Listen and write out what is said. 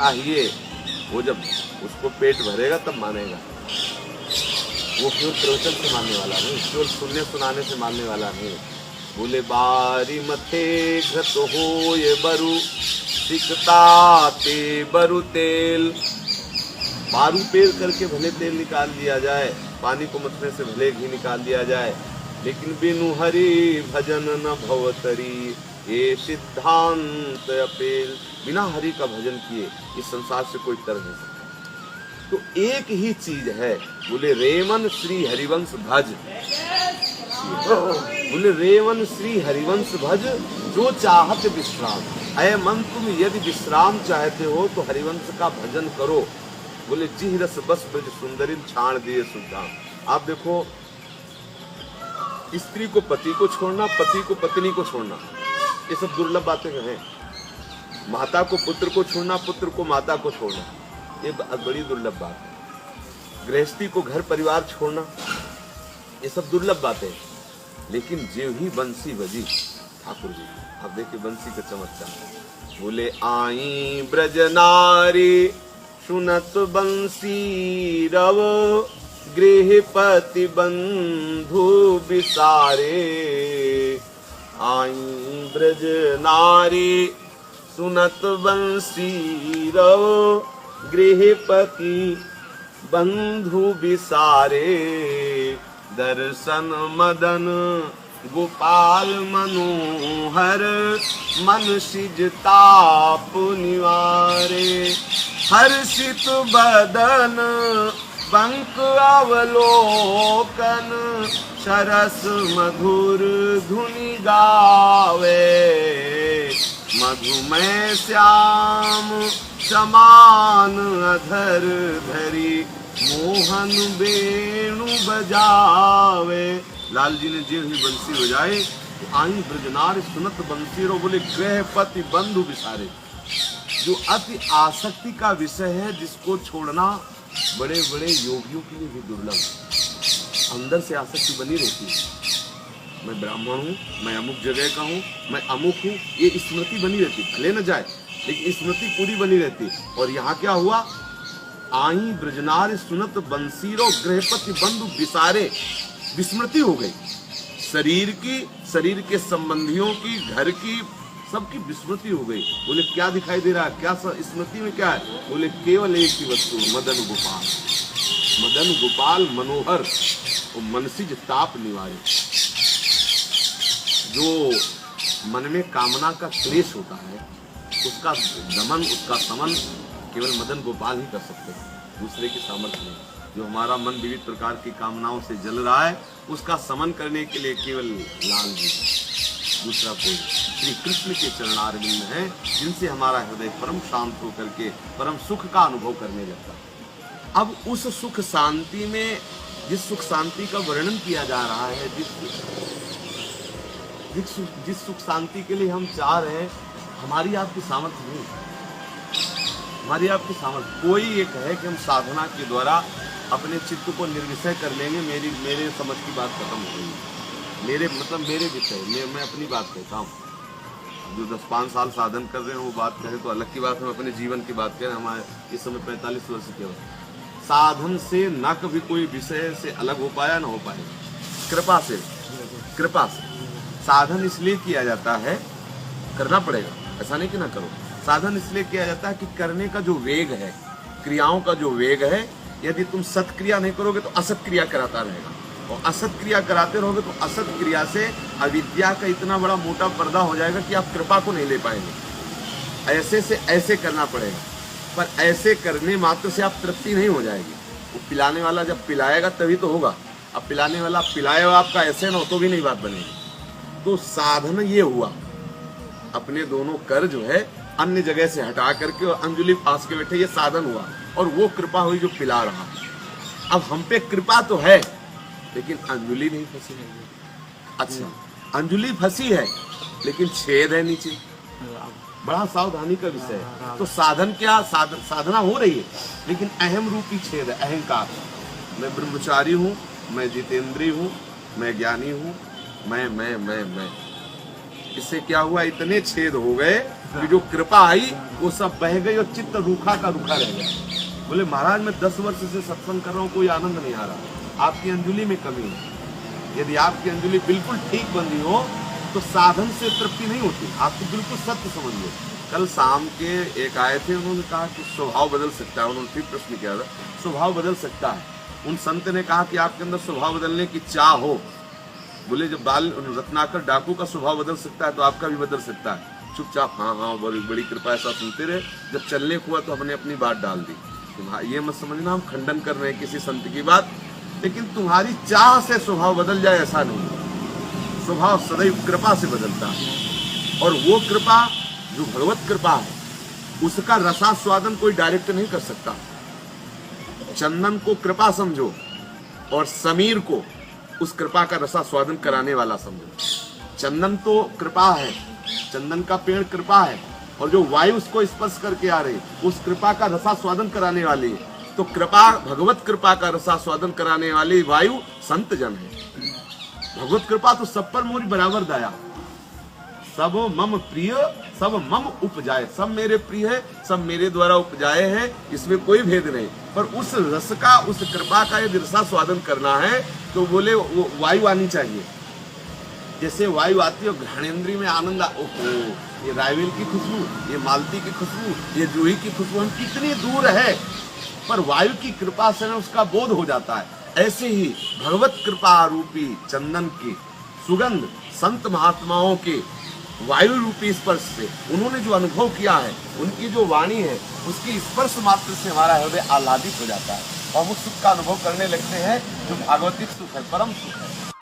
चाहिए, वो जब उसको पेट भरेगा तब मानेगा। वो केवल प्रवचन से मानने वाला नहीं, केवल सुनने सुनाने से मानने वाला नहीं। बोले बारी मथे घृत हो ये बरु सिकता ते बरु तेल। बारू पेल करके भले तेल निकाल दिया जाए, पानी को मथने से भले घी निकाल दिया जाए, लेकिन बिनु हरि भजन न भवतरी ये सिद्धांत अपेल। बिना हरि का भजन किए इस संसार से कोई तर नहीं सकता। तो एक ही चीज है, बोले रेवन श्री हरिवंश भज। बोले रेवन श्री हरिवंश भज जो चाहत विश्राम। अय मन तुम यदि विश्राम चाहते हो तो हरिवंश का भजन करो। बोले जिह रस बस ब्रज सुंदरी छाण दिए सुल्तान। आप देखो, स्त्री को पति को छोड़ना, पति को पत्नी को छोड़ना, ये सब दुर्लभ बातें हैं। माता को पुत्र को छोड़ना, पुत्र को माता को छोड़ना, ये बड़ी दुर्लभ बात है। गृहस्थी को घर परिवार छोड़ना, ये सब दुर्लभ बातें। लेकिन जीव ही बंसी बजी ठाकुर जी, आप देखिए बंसी का चमत्कार। बोले आई ब्रज नारी सुनत बंसी रव गृहपति बंधु बिसारे। आई ब्रज नारी सुनत बंसी रव गृहपति बंधु बिसारे। दर्शन मदन गोपाल मनोहर मन सिजताप निवारे। हर्षित बदन पंक अवलोकन सरस मधुर धुनि गावे। मधुमय श्याम समान अधर धरी मोहन वेणु बजावे। लाल जी ने जीव ही बंसी बजाए तो आई ब्रजनार सुनत बंसी रो। बोले गृहपति बंधु बिसारे, जो अति आसक्ति का विषय है, जिसको छोड़ना बड़े बड़े योगियों के लिए भी दुर्लभ। अंदर से आसक्ति बनी रहती है, मैं ब्राह्मण हूँ, मैं अमुक जगह का हूँ, मैं अमुक हूँ, ये स्मृति बनी रहती, भले न जाए लेकिन स्मृति पूरी बनी रहती। और यहाँ क्या हुआ, आई ब्रजनार सुनत बंसीरो गृहपति बंधु बिसारे। विस्मृति हो गई शरीर की, शरीर के संबंधियों की, घर की, सबकी विस्मृति हो गई। बोले क्या दिखाई दे रहा है, क्या स्मृति में क्या है? बोले केवल एक ही वस्तु, मदन गोपाल। मदन गोपाल मनोहर और मनसिज ताप निवारे। जो मन में कामना का क्लेश होता है, उसका दमन, उसका समन केवल मदन गोपाल ही कर सकते हैं, दूसरे की सामर्थ्य नहीं। जो हमारा मन विविध प्रकार की कामनाओं से जल रहा है, उसका समन करने के लिए केवल लाल जी, दूसरा कोई। श्री कृष्ण के चरणारविंद हैं, जिनसे हमारा हृदय परम शांत होकर के परम सुख का अनुभव करने लगता है। अब उस सुख शांति में, जिस सुख शांति का वर्णन किया जा रहा है, जिस सुख शांति के लिए हम चाह रहे हैं, हमारी आपकी सामर्थ्य नहीं, हमारी आपकी सामर्थ्य। कोई ये कहे कि हम साधना के द्वारा अपने चित्त को निर्विषय कर लेंगे, मेरे समझ की बात खत्म हो गई। मेरे विषय, मैं अपनी बात कहता हूँ। जो 10-5 साल साधन कर रहे हैं वो बात कहें तो अलग की बात है, हम अपने जीवन की बात करें। हमारे इस समय 45 वर्ष के बाद साधन से न कभी कोई विषय से अलग हो पाया, न हो पाए। कृपा से साधन इसलिए किया जाता है, करना पड़ेगा, ऐसा नहीं कि ना करो। साधन इसलिए किया जाता है कि करने का जो वेग है, क्रियाओं का जो वेग है, यदि तुम सत्क्रिया नहीं करोगे तो असत क्रिया कराता रहेगा, और असत क्रिया कराते रहोगे तो असत क्रिया से अविद्या का इतना बड़ा मोटा पर्दा हो जाएगा कि आप कृपा को नहीं ले पाएंगे। ऐसे से ऐसे करना पड़ेगा, पर ऐसे करने मात्र से आप तृप्ति नहीं हो जाएगी। वो पिलाने वाला जब पिलाएगा तभी तो होगा। अब पिलाने वाला पिलाएगा आपका ऐसे ना हो तो भी नहीं बात बनेगी। तो साधन ये हुआ, अपने दोनों कर जो है अन्य जगह से हटा करके और अंजलि पास के बैठे, ये साधन हुआ। और वो कृपा हुई जो पिला रहा। अब हम पे कृपा तो है लेकिन अंजलि नहीं फंसी है। अच्छा, अंजलि फंसी है लेकिन छेद है नीचे, बड़ा सावधानी का विषय है। तो साधन क्या, साधना हो रही है लेकिन अहम रूपी छेद है, अहंकार। मैं ब्रह्मचारी हूँ, मैं जितेंद्रीय हूँ, मैं ज्ञानी हूँ, मैं। इससे क्या हुआ, इतने छेद हो गए कि जो कृपा आई वो सब बह गई और चित्त रूखा का रूखा रह गया। बोले महाराज मैं 10 वर्ष से सत्संग कर रहा हूँ, कोई आनंद नहीं आ रहा। आपकी अंजुलि में कमी है। यदि आपकी अंजुलि बिल्कुल ठीक बंदी हो तो साधन से तृप्ति नहीं होती। आपको बिल्कुल सत्य समझ लो। कल शाम के एक आए थे, उन्होंने कहा कि स्वभाव बदल सकता है। उन्होंने फिर प्रश्न किया था, स्वभाव बदल सकता है। उन संत ने कहा कि आपके अंदर स्वभाव बदलने की चाह हो। बोले जब बाल रत्नाकर डाकू का स्वभाव बदल सकता है तो आपका भी बदल सकता है। चुपचाप हाँ हाँ बड़ी बड़ी कृपा ऐसा सुनते रहे। जब चलने को हुआ तो हमने अपनी बात डाल दी। ये मत समझना हम खंडन कर रहे हैं किसी संत की बात, लेकिन तुम्हारी चाह से स्वभाव बदल जाए ऐसा नहीं। स्वभाव सदैव कृपा से बदलता है, और वो कृपा जो भगवत कृपा है उसका रसास्वादन कोई डायरेक्ट नहीं कर सकता। चंदन को कृपा समझो और समीर को उस कृपा का रसास्वादन कराने वाला समझो। चंदन तो कृपा है, चंदन का पेड़ कृपा है, और जो वायु उसको स्पर्श करके आ रही उस कृपा का रसास्वादन कराने वाली है। तो कृपा, भगवत कृपा का रसास्वादन कराने वाली वायु संत जन है। भगवत कृपा तो सब पर मोरी बराबर दया। सब मम प्रिय सब मम उपजाए, सब मेरे प्रिय है, सब मेरे द्वारा उपजाए हैं, इसमें कोई भेद नहीं। पर उस रस का, उस कृपा का यदि रसास्वादन करना है तो बोले वो वायु आनी चाहिए। जैसे वायु आती है घ्राणेन्द्रिय में आनंद, ओहो ये रायवेल की खुशबू, ये मालती की खुशबू, ये जूही की खुशबू, हम कितनी दूर है पर वायु की कृपा से उसका बोध हो जाता है। ऐसे ही भगवत कृपा रूपी चंदन की सुगंध संत महात्माओं के वायु रूपी स्पर्श से उन्होंने जो अनुभव किया है, उनकी जो वाणी है, उसकी स्पर्श मात्र से हमारा हृदय आह्लादित हो जाता है और उस सुख का अनुभव करने लगते हैं जो भागवतिक सुख है, परम सुख है।